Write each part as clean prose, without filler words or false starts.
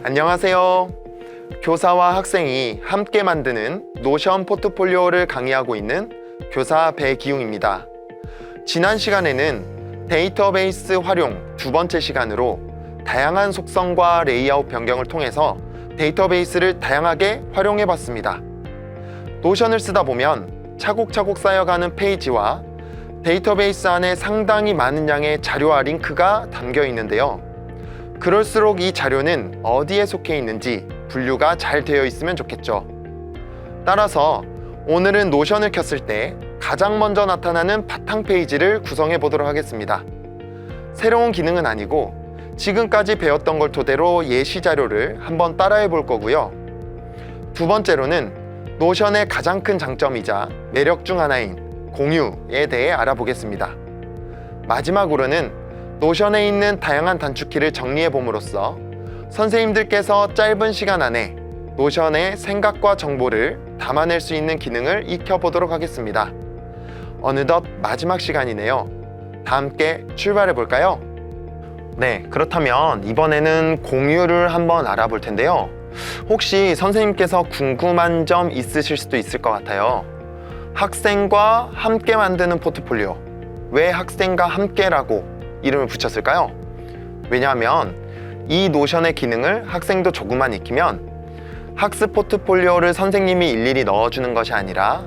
안녕하세요. 교사와 학생이 함께 만드는 노션 포트폴리오를 강의하고 있는 교사 배기웅입니다. 지난 시간에는 데이터베이스 활용 두 번째 시간으로 다양한 속성과 레이아웃 변경을 통해서 데이터베이스를 다양하게 활용해 봤습니다. 노션을 쓰다 보면 차곡차곡 쌓여가는 페이지와 데이터베이스 안에 상당히 많은 양의 자료와 링크가 담겨 있는데요. 그럴수록 이 자료는 어디에 속해 있는지 분류가 잘 되어 있으면 좋겠죠. 따라서 오늘은 노션을 켰을 때 가장 먼저 나타나는 바탕 페이지를 구성해 보도록 하겠습니다. 새로운 기능은 아니고 지금까지 배웠던 걸 토대로 예시 자료를 한번 따라해 볼 거고요. 두 번째로는 노션의 가장 큰 장점이자 매력 중 하나인 공유에 대해 알아보겠습니다. 마지막으로는 노션에 있는 다양한 단축키를 정리해 봄으로써 선생님들께서 짧은 시간 안에 노션의 생각과 정보를 담아낼 수 있는 기능을 익혀보도록 하겠습니다. 어느덧 마지막 시간이네요. 다 함께 출발해 볼까요? 네, 그렇다면 이번에는 공유를 한번 알아볼 텐데요. 혹시 선생님께서 궁금한 점 있으실 수도 있을 것 같아요. 학생과 함께 만드는 포트폴리오, 왜 학생과 함께라고 이름을 붙였을까요? 왜냐하면 이 노션의 기능을 학생도 조금만 익히면 학습 포트폴리오를 선생님이 일일이 넣어주는 것이 아니라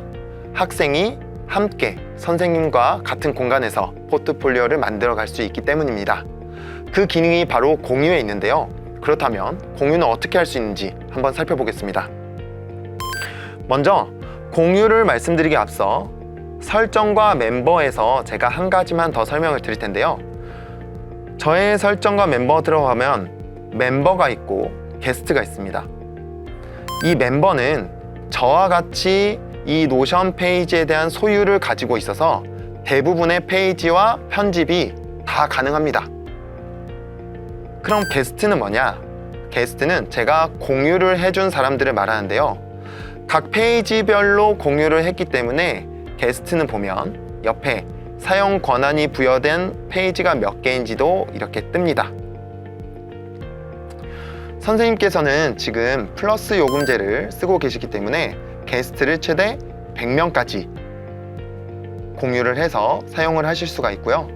학생이 함께 선생님과 같은 공간에서 포트폴리오를 만들어 갈 수 있기 때문입니다. 그 기능이 바로 공유에 있는데요. 그렇다면 공유는 어떻게 할 수 있는지 한번 살펴보겠습니다. 먼저 공유를 말씀드리기 앞서 설정과 멤버에서 제가 한 가지만 더 설명을 드릴 텐데요. 저의 설정과 멤버 들어가면 멤버가 있고 게스트가 있습니다. 이 멤버는 저와 같이 이 노션 페이지에 대한 소유를 가지고 있어서 대부분의 페이지와 편집이 다 가능합니다. 그럼 게스트는 뭐냐? 게스트는 제가 공유를 해준 사람들을 말하는데요. 각 페이지별로 공유를 했기 때문에 게스트는 보면 옆에 사용 권한이 부여된 페이지가 몇 개인지도 이렇게 뜹니다. 선생님께서는 지금 플러스 요금제를 쓰고 계시기 때문에 게스트를 최대 100명까지 공유를 해서 사용을 하실 수가 있고요.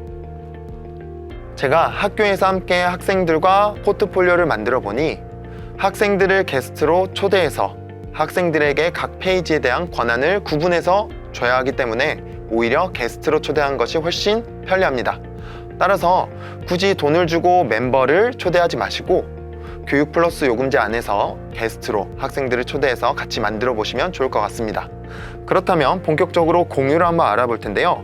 제가 학교에서 함께 학생들과 포트폴리오를 만들어 보니 학생들을 게스트로 초대해서 학생들에게 각 페이지에 대한 권한을 구분해서 줘야 하기 때문에 오히려 게스트로 초대한 것이 훨씬 편리합니다. 따라서 굳이 돈을 주고 멤버를 초대하지 마시고 교육 플러스 요금제 안에서 게스트로 학생들을 초대해서 같이 만들어 보시면 좋을 것 같습니다. 그렇다면 본격적으로 공유를 한번 알아볼 텐데요.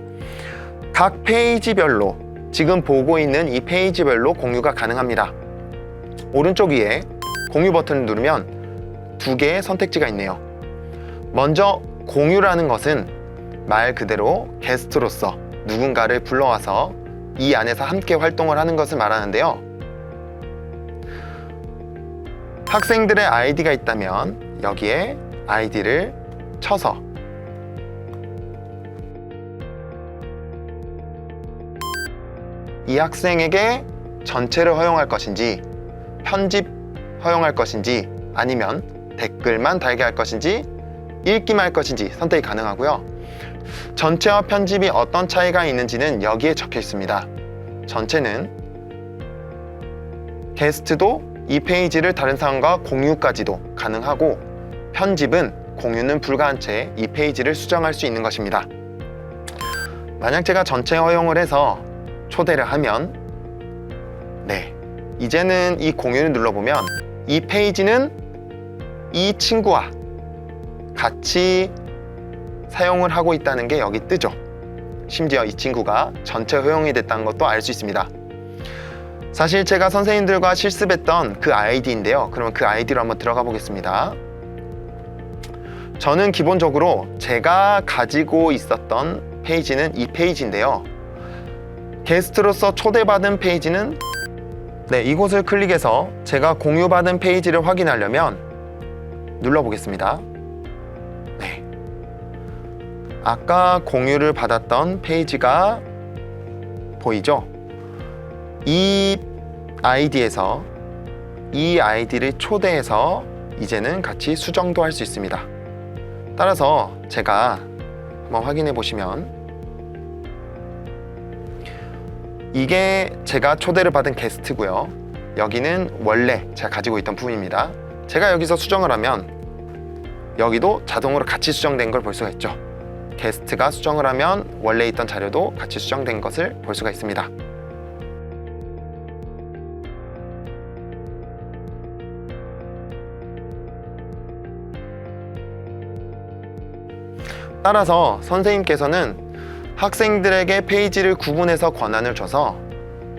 각 페이지별로 지금 보고 있는 이 페이지별로 공유가 가능합니다. 오른쪽 위에 공유 버튼을 누르면 두 개의 선택지가 있네요. 먼저 공유라는 것은 말 그대로 게스트로서 누군가를 불러와서 이 안에서 함께 활동을 하는 것을 말하는데요. 학생들의 아이디가 있다면 여기에 아이디를 쳐서 이 학생에게 전체를 허용할 것인지 편집 허용할 것인지 아니면 댓글만 달게 할 것인지 읽기만 할 것인지 선택이 가능하고요. 전체와 편집이 어떤 차이가 있는지는 여기에 적혀 있습니다. 전체는 게스트도 이 페이지를 다른 사람과 공유까지도 가능하고 편집은 공유는 불가한 채 이 페이지를 수정할 수 있는 것입니다. 만약 제가 전체 허용을 해서 초대를 하면 이제는 이 공유를 눌러보면 이 페이지는 이 친구와 같이 사용을 하고 있다는 게 여기 뜨죠. 심지어 이 친구가 전체 허용이 됐다는 것도 알 수 있습니다. 사실 제가 선생님들과 실습했던 그 아이디인데요. 그러면 그 아이디로 한번 들어가 보겠습니다. 저는 기본적으로 제가 가지고 있었던 페이지는 이 페이지인데요. 게스트로서 초대받은 페이지는 이곳을 클릭해서 제가 공유받은 페이지를 확인하려면 눌러보겠습니다. 아까 공유를 받았던 페이지가 보이죠? 이 아이디에서 이 아이디를 초대해서 이제는 같이 수정도 할 수 있습니다. 따라서 제가 한번 확인해 보시면 이게 제가 초대를 받은 게스트고요. 여기는 원래 제가 가지고 있던 부분입니다. 제가 여기서 수정을 하면 여기도 자동으로 같이 수정된 걸 볼 수가 있죠. 게스트가 수정을 하면 원래 있던 자료도 같이 수정된 것을 볼 수가 있습니다. 따라서 선생님께서는 학생들에게 페이지를 구분해서 권한을 줘서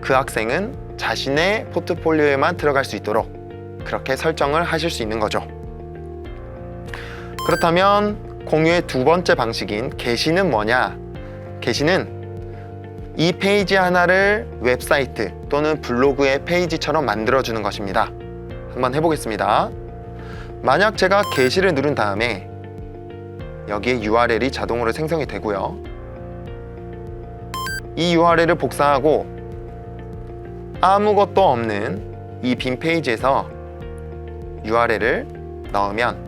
그 학생은 자신의 포트폴리오에만 들어갈 수 있도록 그렇게 설정을 하실 수 있는 거죠. 그렇다면 공유의 두 번째 방식인 게시는 뭐냐? 게시는 이 페이지 하나를 웹사이트 또는 블로그의 페이지처럼 만들어주는 것입니다. 한번 해보겠습니다. 만약 제가 게시를 누른 다음에 여기에 URL이 자동으로 생성이 되고요. 이 URL을 복사하고 아무것도 없는 이 빈 페이지에서 URL을 넣으면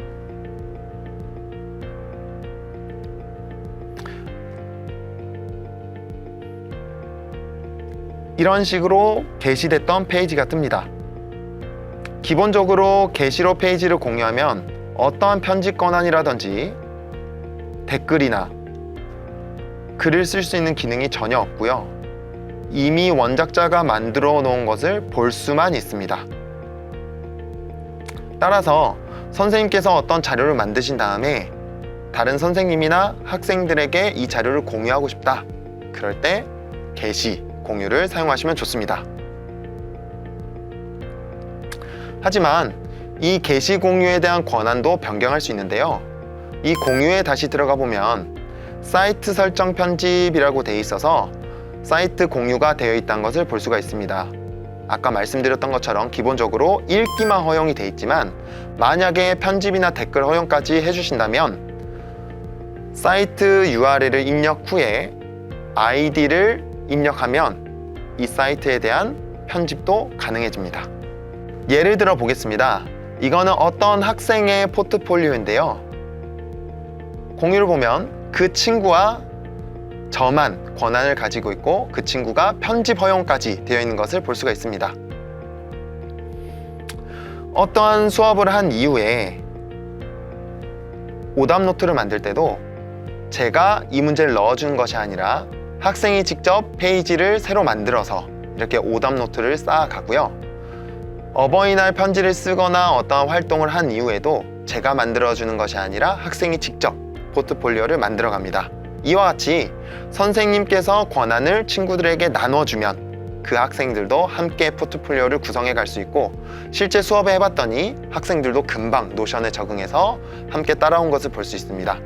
이런 식으로 게시됐던 페이지가 뜹니다. 기본적으로 게시로 페이지를 공유하면 어떠한 편집 권한이라든지 댓글이나 글을 쓸 수 있는 기능이 전혀 없고요. 이미 원작자가 만들어 놓은 것을 볼 수만 있습니다. 따라서 선생님께서 어떤 자료를 만드신 다음에 다른 선생님이나 학생들에게 이 자료를 공유하고 싶다. 그럴 때 게시, 공유를 사용하시면 좋습니다. 하지만 이 게시 공유에 대한 권한도 변경할 수 있는데요. 이 공유에 다시 들어가 보면 사이트 설정 편집이라고 되어 있어서 사이트 공유가 되어 있다는 것을 볼 수가 있습니다. 아까 말씀드렸던 것처럼 기본적으로 읽기만 허용이 되어 있지만 만약에 편집이나 댓글 허용까지 해주신다면 사이트 URL을 입력 후에 아이디를 입력하면 이 사이트에 대한 편집도 가능해집니다. 예를 들어 보겠습니다. 이거는 어떤 학생의 포트폴리오인데요. 공유를 보면 그 친구와 저만 권한을 가지고 있고 그 친구가 편집 허용까지 되어 있는 것을 볼 수가 있습니다. 어떠한 수업을 한 이후에 오답 노트를 만들 때도 제가 이 문제를 넣어준 것이 아니라 학생이 직접 페이지를 새로 만들어서 이렇게 오답 노트를 쌓아가고요. 어버이날 편지를 쓰거나 어떠한 활동을 한 이후에도 제가 만들어주는 것이 아니라 학생이 직접 포트폴리오를 만들어 갑니다. 이와 같이 선생님께서 권한을 친구들에게 나눠주면 그 학생들도 함께 포트폴리오를 구성해 갈 수 있고 실제 수업에 해봤더니 학생들도 금방 노션에 적응해서 함께 따라온 것을 볼 수 있습니다.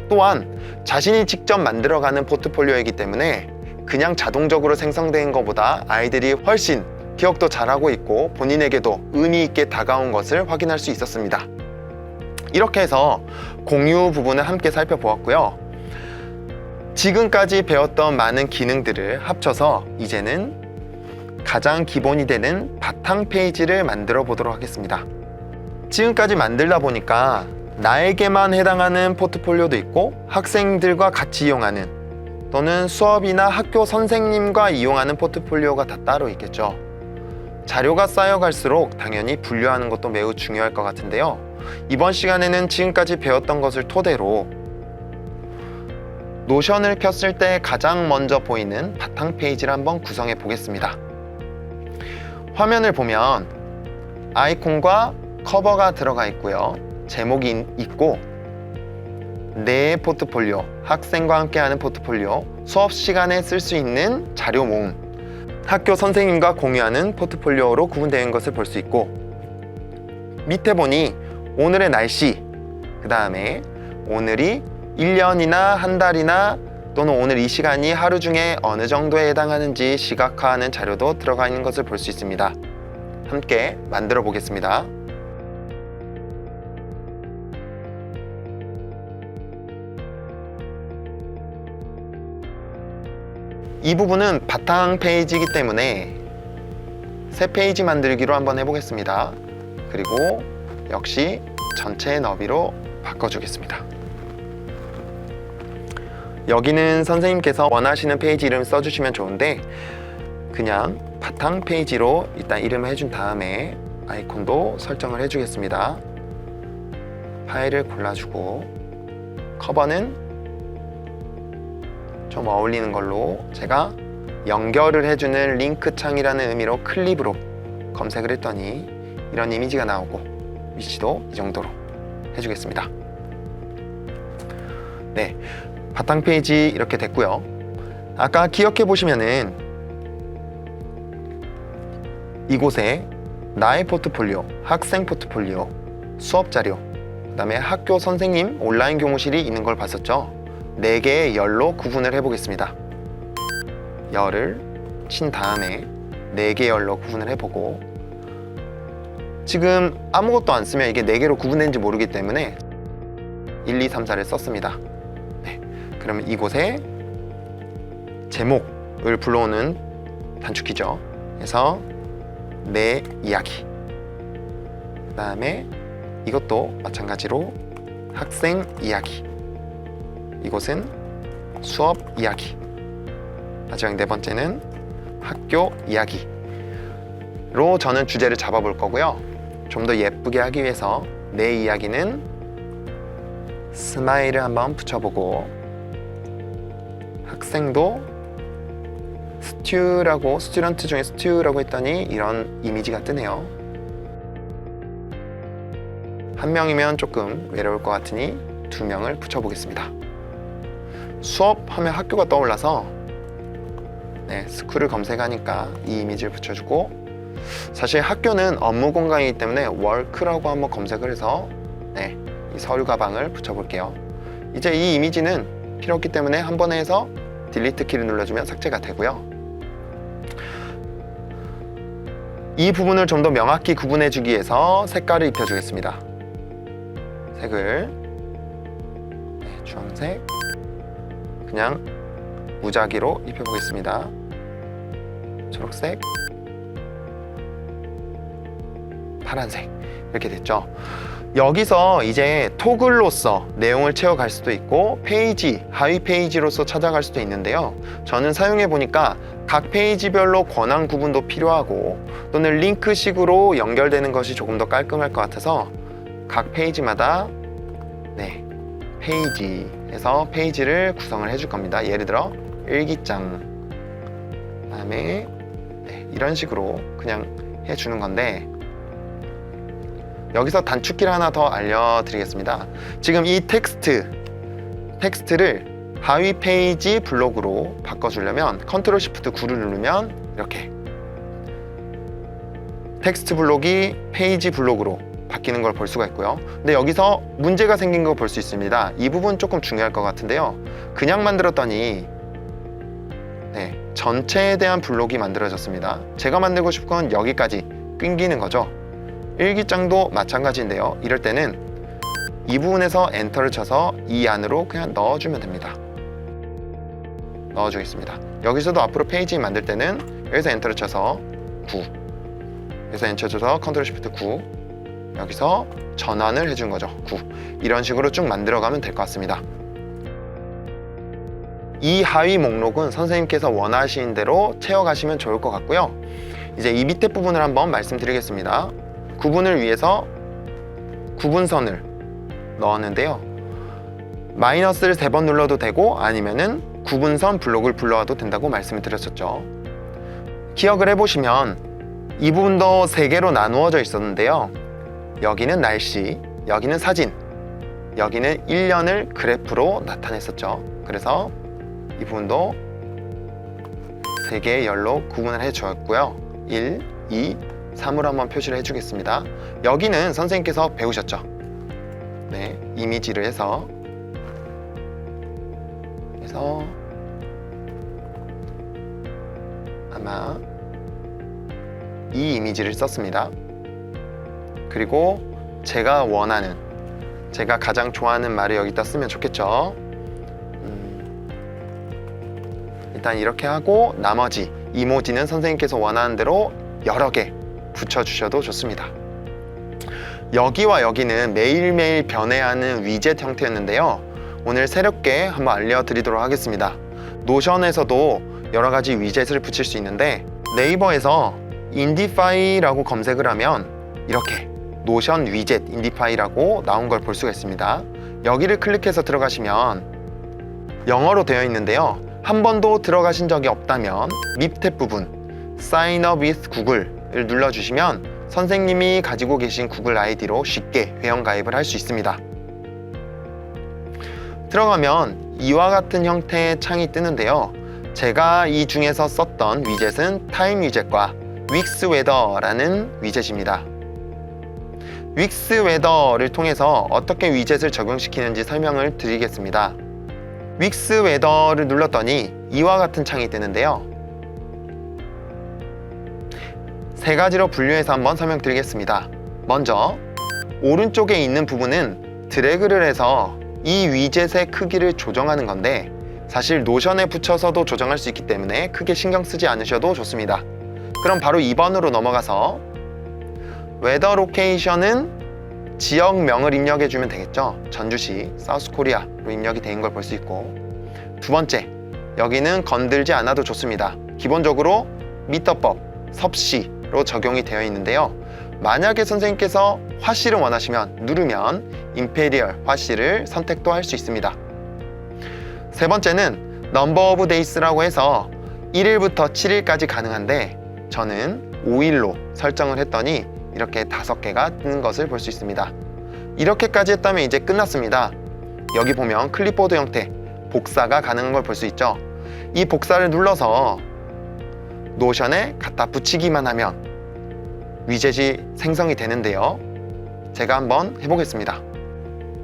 또한 자신이 직접 만들어가는 포트폴리오이기 때문에 그냥 자동적으로 생성된 것보다 아이들이 훨씬 기억도 잘하고 있고 본인에게도 의미 있게 다가온 것을 확인할 수 있었습니다. 이렇게 해서 공유 부분을 함께 살펴보았고요. 지금까지 배웠던 많은 기능들을 합쳐서 이제는 가장 기본이 되는 바탕 페이지를 만들어 보도록 하겠습니다. 지금까지 만들다 보니까 나에게만 해당하는 포트폴리오도 있고 학생들과 같이 이용하는 또는 수업이나 학교 선생님과 이용하는 포트폴리오가 다 따로 있겠죠. 자료가 쌓여갈수록 당연히 분류하는 것도 매우 중요할 것 같은데요. 이번 시간에는 지금까지 배웠던 것을 토대로 노션을 켰을 때 가장 먼저 보이는 바탕 페이지를 한번 구성해 보겠습니다. 화면을 보면 아이콘과 커버가 들어가 있고요. 제목이 있고 내 포트폴리오, 학생과 함께하는 포트폴리오, 수업 시간에 쓸 수 있는 자료 모음, 학교 선생님과 공유하는 포트폴리오로 구분되어 있는 것을 볼 수 있고 밑에 보니 오늘의 날씨, 그 다음에 오늘이 1년이나 한 달이나 또는 오늘 이 시간이 하루 중에 어느 정도에 해당하는지 시각화하는 자료도 들어가 있는 것을 볼 수 있습니다. 함께 만들어 보겠습니다. 이 부분은 바탕 페이지이기 때문에 새 페이지 만들기로 한번 해보겠습니다. 그리고 역시 전체 너비로 바꿔주겠습니다. 여기는 선생님께서 원하시는 페이지 이름 써주시면 좋은데 그냥 바탕 페이지로 일단 이름을 해준 다음에 아이콘도 설정을 해주겠습니다. 파일을 골라주고 커버는 좀 어울리는 걸로 제가 연결을 해주는 링크 창이라는 의미로 클립으로 검색을 했더니 이런 이미지가 나오고 위치도 이 정도로 해주겠습니다. 네, 바탕 페이지 이렇게 됐고요. 아까 기억해 보시면은 이곳에 나의 포트폴리오, 학생 포트폴리오, 수업 자료, 그 다음에 학교 선생님 온라인 교무실이 있는 걸 봤었죠. 4개의 열로 구분을 해보겠습니다. 열을 친 다음에 4개의 열로 구분을 해보고 지금 아무것도 안 쓰면 이게 4개로 구분된지 모르기 때문에 1, 2, 3, 4를 썼습니다. 네, 그러면 이곳에 제목을 불러오는 단축키죠. 그래서 내 이야기, 그 다음에 이것도 마찬가지로 학생 이야기, 이곳은 수업 이야기, 마지막 4번째는 학교 이야기로 저는 주제를 잡아볼 거고요. 좀 더 예쁘게 하기 위해서 내 이야기는 스마일을 한번 붙여보고 학생도 스튜던트 중에 스튜라고 했더니 이런 이미지가 뜨네요. 한 명이면 조금 외로울 것 같으니 2명을 붙여보겠습니다. 수업 하면 학교가 떠올라서 스쿨을 검색하니까 이 이미지를 붙여주고 사실 학교는 업무 공간이기 때문에 워크라고 한번 검색을 해서 이 서류 가방을 붙여볼게요. 이제 이 이미지는 필요 없기 때문에 한 번에 해서 딜리트 키를 눌러주면 삭제가 되고요. 이 부분을 좀 더 명확히 구분해주기 위해서 색깔을 입혀주겠습니다. 색을 주황색, 그냥 무작위로 입혀보겠습니다. 초록색, 파란색 이렇게 됐죠. 여기서 이제 토글로서 내용을 채워갈 수도 있고 페이지, 하위 페이지로서 찾아갈 수도 있는데요. 저는 사용해 보니까 각 페이지별로 권한 구분도 필요하고 또는 링크식으로 연결되는 것이 조금 더 깔끔할 것 같아서 각 페이지마다 페이지에서 페이지를 구성을 해줄 겁니다. 예를 들어 일기장, 그다음에 이런 식으로 그냥 해주는 건데 여기서 단축키를 하나 더 알려드리겠습니다. 지금 이 텍스트를 하위 페이지 블록으로 바꿔주려면 컨트롤 시프트 9를 누르면 이렇게 텍스트 블록이 페이지 블록으로 바뀌는 걸 볼 수가 있고요. 근데 여기서 문제가 생긴 거 볼 수 있습니다. 이 부분 조금 중요할 것 같은데요. 그냥 만들었더니 전체에 대한 블록이 만들어졌습니다. 제가 만들고 싶은 건 여기까지 끊기는 거죠. 일기장도 마찬가지인데요. 이럴 때는 이 부분에서 엔터를 쳐서 이 안으로 그냥 넣어주면 됩니다. 넣어주겠습니다. 여기서도 앞으로 페이지 만들 때는 여기서 엔터를 쳐서 9, 여기서 엔터 쳐서 컨트롤 시프트 9, 여기서 전환을 해준 거죠. 9. 이런 식으로 쭉 만들어가면 될 것 같습니다. 이 하위 목록은 선생님께서 원하시는 대로 채워가시면 좋을 것 같고요. 이제 이 밑에 부분을 한번 말씀드리겠습니다. 구분을 위해서 구분선을 넣었는데요. 마이너스를 3번 눌러도 되고 아니면은 구분선 블록을 불러와도 된다고 말씀을 드렸었죠. 기억을 해보시면 이 부분도 3개로 나누어져 있었는데요. 여기는 날씨, 여기는 사진, 여기는 1년을 그래프로 나타냈었죠. 그래서 이 부분도 3개의 열로 구분을 해주었고요. 1, 2, 3으로 한번 표시를 해주겠습니다. 여기는 선생님께서 배우셨죠? 이미지를 해서 아마 이 이미지를 썼습니다. 그리고 제가 가장 좋아하는 말을 여기다 쓰면 좋겠죠. 일단 이렇게 하고 나머지 이모지는 선생님께서 원하는 대로 여러 개 붙여주셔도 좋습니다. 여기와 여기는 매일매일 변해하는 위젯 형태였는데요. 오늘 새롭게 한번 알려드리도록 하겠습니다. 노션에서도 여러 가지 위젯을 붙일 수 있는데 네이버에서 인디파이라고 검색을 하면 이렇게 노션 위젯 인디파이라고 나온 걸 볼 수가 있습니다. 여기를 클릭해서 들어가시면 영어로 되어 있는데요. 한 번도 들어가신 적이 없다면 밑에 부분 Sign up with Google을 눌러주시면 선생님이 가지고 계신 구글 아이디로 쉽게 회원 가입을 할 수 있습니다. 들어가면 이와 같은 형태의 창이 뜨는데요. 제가 이 중에서 썼던 위젯은 타임 위젯과 윅스 웨더라는 위젯입니다. 윅스 웨더를 통해서 어떻게 위젯을 적용시키는지 설명을 드리겠습니다. 윅스 웨더를 눌렀더니 이와 같은 창이 뜨는데요. 세 가지로 분류해서 한번 설명드리겠습니다. 먼저 오른쪽에 있는 부분은 드래그를 해서 이 위젯의 크기를 조정하는 건데 사실 노션에 붙여서도 조정할 수 있기 때문에 크게 신경 쓰지 않으셔도 좋습니다. 그럼 바로 2번으로 넘어가서 웨더 로케이션은 지역명을 입력해주면 되겠죠. 전주시 사우스코리아로 입력이 된 걸 볼 수 있고, 두 번째, 여기는 건들지 않아도 좋습니다. 기본적으로 미터법, 섭씨로 적용이 되어 있는데요. 만약에 선생님께서 화씨를 원하시면 누르면 임페리얼 화씨를 선택도 할 수 있습니다. 세 번째는 넘버 오브 데이스라고 해서 1일부터 7일까지 가능한데 저는 5일로 설정을 했더니 이렇게 5개가 뜨는 것을 볼 수 있습니다. 이렇게까지 했다면 이제 끝났습니다. 여기 보면 클립보드 형태 복사가 가능한 걸 볼 수 있죠. 이 복사를 눌러서 노션에 갖다 붙이기만 하면 위젯이 생성이 되는데요. 제가 한번 해보겠습니다.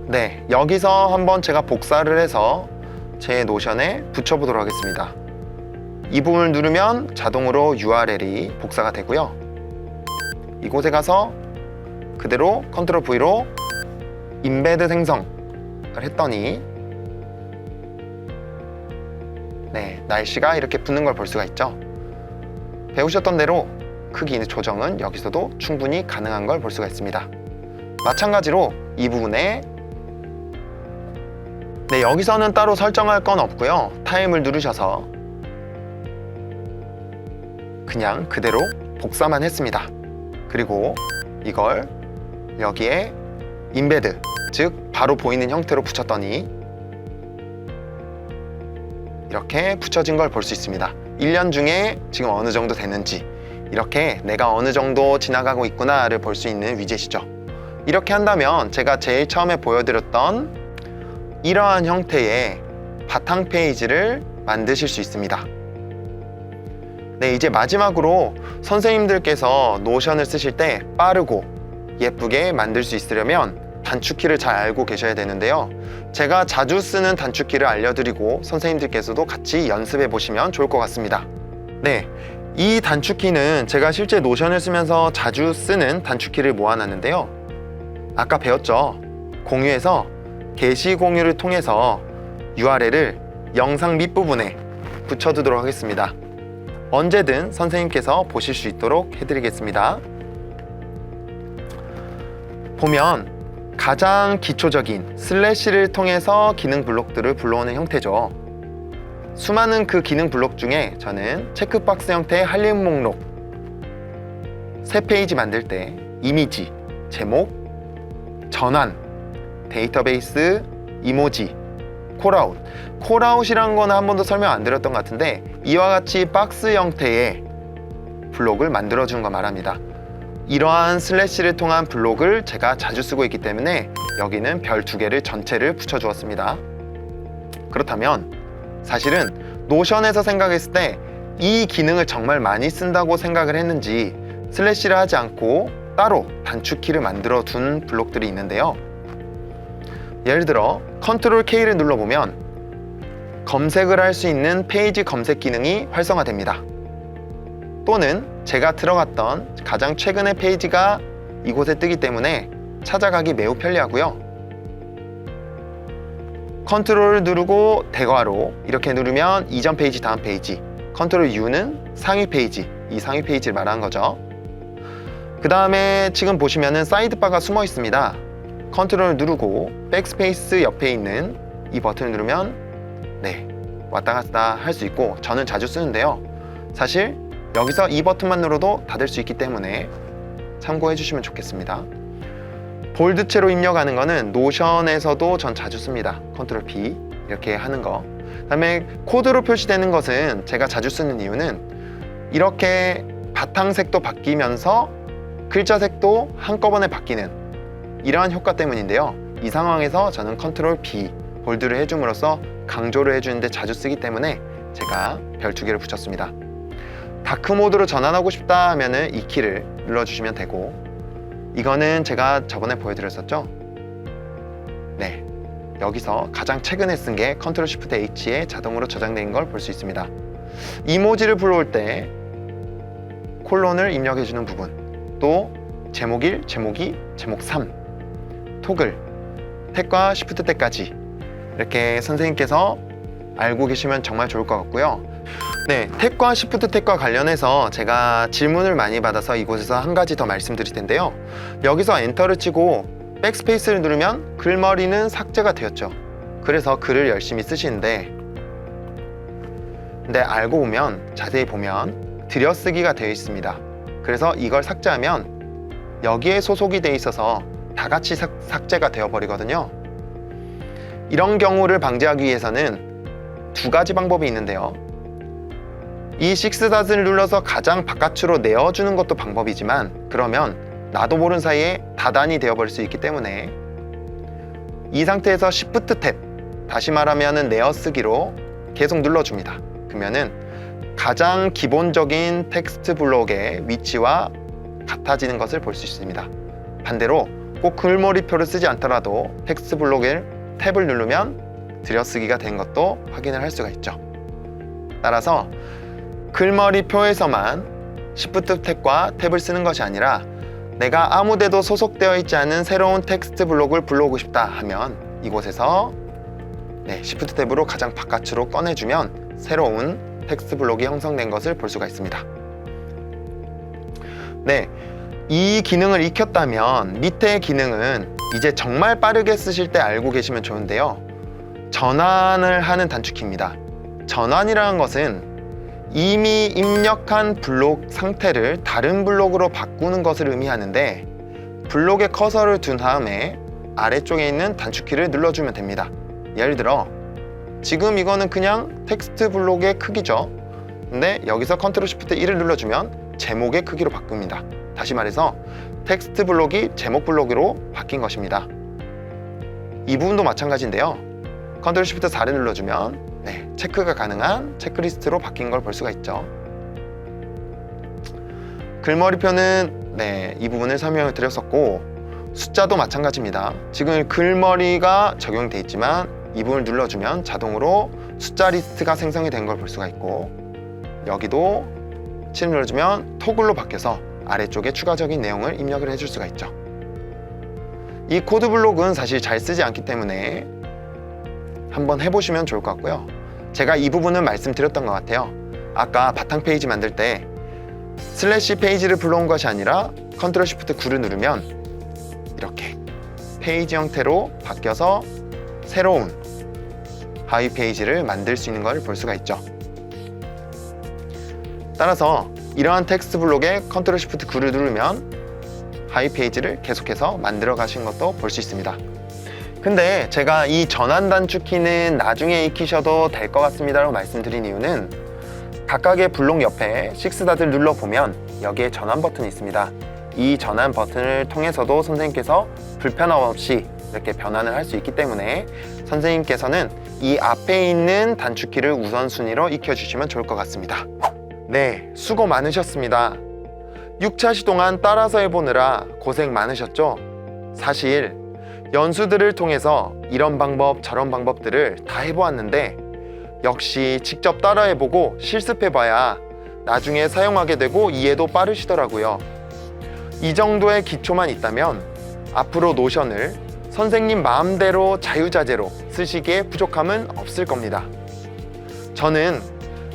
네, 여기서 한번 제가 복사를 해서 제 노션에 붙여보도록 하겠습니다. 이 부분을 누르면 자동으로 URL이 복사가 되고요. 이곳에 가서 그대로 컨트롤 V로 임베드 생성을 했더니 네, 날씨가 이렇게 붙는 걸 볼 수가 있죠. 배우셨던 대로 크기 조정은 여기서도 충분히 가능한 걸 볼 수가 있습니다. 마찬가지로 이 부분에 네, 여기서는 따로 설정할 건 없고요. 타임을 누르셔서 그냥 그대로 복사만 했습니다. 그리고 이걸 여기에 임베드, 즉 바로 보이는 형태로 붙였더니 이렇게 붙여진 걸 볼 수 있습니다. 1년 중에 지금 어느 정도 됐는지, 이렇게 내가 어느 정도 지나가고 있구나를 볼 수 있는 위젯이죠. 이렇게 한다면 제가 제일 처음에 보여드렸던 이러한 형태의 바탕 페이지를 만드실 수 있습니다. 네, 이제 마지막으로 선생님들께서 노션을 쓰실 때 빠르고 예쁘게 만들 수 있으려면 단축키를 잘 알고 계셔야 되는데요. 제가 자주 쓰는 단축키를 알려드리고 선생님들께서도 같이 연습해 보시면 좋을 것 같습니다. 네, 이 단축키는 제가 실제 노션을 쓰면서 자주 쓰는 단축키를 모아놨는데요. 아까 배웠죠? 공유해서 게시 공유를 통해서 URL을 영상 밑부분에 붙여두도록 하겠습니다. 언제든 선생님께서 보실 수 있도록 해드리겠습니다. 보면 가장 기초적인 슬래시를 통해서 기능 블록들을 불러오는 형태죠. 수많은 그 기능 블록 중에 저는 체크박스 형태의 한림 목록, 새 페이지 만들 때 이미지, 제목, 전환, 데이터베이스, 이모지, 콜아웃. 콜아웃이란 거는 한 번도 설명 안 드렸던 것 같은데 이와 같이 박스 형태의 블록을 만들어주는 거 말합니다. 이러한 슬래시를 통한 블록을 제가 자주 쓰고 있기 때문에 여기는 별 2개를 전체를 붙여주었습니다. 그렇다면 사실은 노션에서 생각했을 때 이 기능을 정말 많이 쓴다고 생각을 했는지 슬래시를 하지 않고 따로 단축키를 만들어 둔 블록들이 있는데요. 예를 들어 컨트롤 K를 눌러보면 검색을 할 수 있는 페이지 검색 기능이 활성화됩니다. 또는 제가 들어갔던 가장 최근의 페이지가 이곳에 뜨기 때문에 찾아가기 매우 편리하고요. 컨트롤을 누르고 대괄호 이렇게 누르면 이전 페이지 다음 페이지, 컨트롤 U는 상위 페이지, 이 상위 페이지를 말하는 거죠. 그 다음에 지금 보시면은 사이드바가 숨어 있습니다. 컨트롤을 누르고 백스페이스 옆에 있는 이 버튼을 누르면 네, 왔다 갔다 할 수 있고 저는 자주 쓰는데요. 사실 여기서 이 버튼만 눌러도 닫을 수 있기 때문에 참고해 주시면 좋겠습니다. 볼드체로 입력하는 거는 노션에서도 전 자주 씁니다. 컨트롤 B 이렇게 하는 거. 그 다음에 코드로 표시되는 것은 제가 자주 쓰는 이유는 이렇게 바탕색도 바뀌면서 글자색도 한꺼번에 바뀌는 이러한 효과 때문인데요. 이 상황에서 저는 컨트롤 B 볼드를 해줌으로써 강조를 해주는데 자주 쓰기 때문에 제가 별 2개를 붙였습니다. 다크 모드로 전환하고 싶다 하면은 이 키를 눌러주시면 되고, 이거는 제가 저번에 보여드렸었죠. 네, 여기서 가장 최근에 쓴 게 컨트롤 쉬프트 H에 자동으로 저장된 걸 볼 수 있습니다. 이모지를 불러올 때 콜론을 입력해주는 부분, 또 제목 1, 제목 2, 제목 3, 토글, 탭과 쉬프트 탭까지 이렇게 선생님께서 알고 계시면 정말 좋을 것 같고요. 네, 탭과 쉬프트 탭과 관련해서 제가 질문을 많이 받아서 이곳에서 한 가지 더 말씀드릴 텐데요. 여기서 엔터를 치고 백스페이스를 누르면 글머리는 삭제가 되었죠. 그래서 글을 열심히 쓰시는데, 근데 알고 보면 자세히 보면 들여쓰기가 되어 있습니다. 그래서 이걸 삭제하면 여기에 소속이 되어 있어서 다 같이 삭제가 되어 버리거든요. 이런 경우를 방지하기 위해서는 2가지 방법이 있는데요. 이 6닷을 눌러서 가장 바깥으로 내어주는 것도 방법이지만, 그러면 나도 모르는 사이에 다단이 되어버릴 수 있기 때문에 이 상태에서 Shift 탭, 다시 말하면 내어쓰기로 계속 눌러줍니다. 그러면은 가장 기본적인 텍스트 블록의 위치와 같아지는 것을 볼 수 있습니다. 반대로 꼭 글머리표를 쓰지 않더라도 텍스트 블록의 탭을 누르면 들여쓰기가 된 것도 확인을 할 수가 있죠. 따라서 글머리표에서만 Shift 탭과 탭을 쓰는 것이 아니라 내가 아무데도 소속되어 있지 않은 새로운 텍스트 블록을 불러오고 싶다 하면 이곳에서 Shift 탭으로 가장 바깥으로 꺼내주면 새로운 텍스트 블록이 형성된 것을 볼 수가 있습니다. 네, 이 기능을 익혔다면 밑에 기능은 이제 정말 빠르게 쓰실 때 알고 계시면 좋은데요. 전환을 하는 단축키입니다. 전환이라는 것은 이미 입력한 블록 상태를 다른 블록으로 바꾸는 것을 의미하는데, 블록에 커서를 둔 다음에 아래쪽에 있는 단축키를 눌러주면 됩니다. 예를 들어 지금 이거는 그냥 텍스트 블록의 크기죠. 근데 여기서 컨트롤 쉬프트 1을 눌러주면 제목의 크기로 바꿉니다. 다시 말해서 텍스트 블록이 제목 블록으로 바뀐 것입니다. 이 부분도 마찬가지인데요. 컨트롤 쉬프트 4를 눌러주면 체크가 가능한 체크리스트로 바뀐 걸 볼 수가 있죠. 글머리표는 이 부분을 설명을 드렸었고, 숫자도 마찬가지입니다. 지금 글머리가 적용되어 있지만 이 부분을 눌러주면 자동으로 숫자 리스트가 생성이 된 걸 볼 수가 있고, 여기도 7을 눌러주면 토글로 바뀌어서 아래쪽에 추가적인 내용을 입력을 해줄 수가 있죠. 이 코드 블록은 사실 잘 쓰지 않기 때문에 한번 해보시면 좋을 것 같고요. 제가 이 부분은 말씀드렸던 것 같아요. 아까 바탕 페이지 만들 때 슬래시 페이지를 불러온 것이 아니라 컨트롤 쉬프트 9를 누르면 이렇게 페이지 형태로 바뀌어서 새로운 하위 페이지를 만들 수 있는 걸 볼 수가 있죠. 따라서 이러한 텍스트 블록에 컨트롤 쉬프트 9를 누르면 하위 페이지를 계속해서 만들어 가신 것도 볼 수 있습니다. 근데 제가 이 전환 단축키는 나중에 익히셔도 될 것 같습니다 라고 말씀드린 이유는, 각각의 블록 옆에 6닷을 눌러보면 여기에 전환 버튼이 있습니다. 이 전환 버튼을 통해서도 선생님께서 불편함 없이 이렇게 변환을 할 수 있기 때문에 선생님께서는 이 앞에 있는 단축키를 우선순위로 익혀주시면 좋을 것 같습니다. 네, 수고 많으셨습니다. 6차 시동안 따라서 해보느라 고생 많으셨죠? 사실 연수들을 통해서 이런 방법 저런 방법들을 다 해보았는데, 역시 직접 따라해보고 실습해봐야 나중에 사용하게 되고 이해도 빠르시더라고요. 이 정도의 기초만 있다면 앞으로 노션을 선생님 마음대로 자유자재로 쓰시기에 부족함은 없을 겁니다. 저는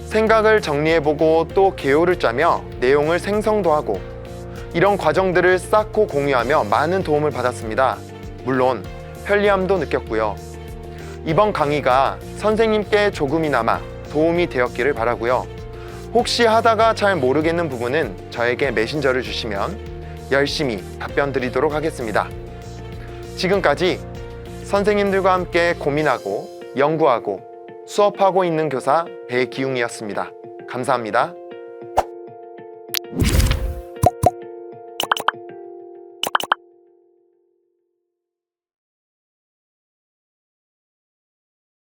생각을 정리해보고 또 개요를 짜며 내용을 생성도 하고 이런 과정들을 쌓고 공유하며 많은 도움을 받았습니다. 물론 편리함도 느꼈고요. 이번 강의가 선생님께 조금이나마 도움이 되었기를 바라고요. 혹시 하다가 잘 모르겠는 부분은 저에게 메신저를 주시면 열심히 답변 드리도록 하겠습니다. 지금까지 선생님들과 함께 고민하고 연구하고 수업하고 있는 교사 배기웅이었습니다. 감사합니다.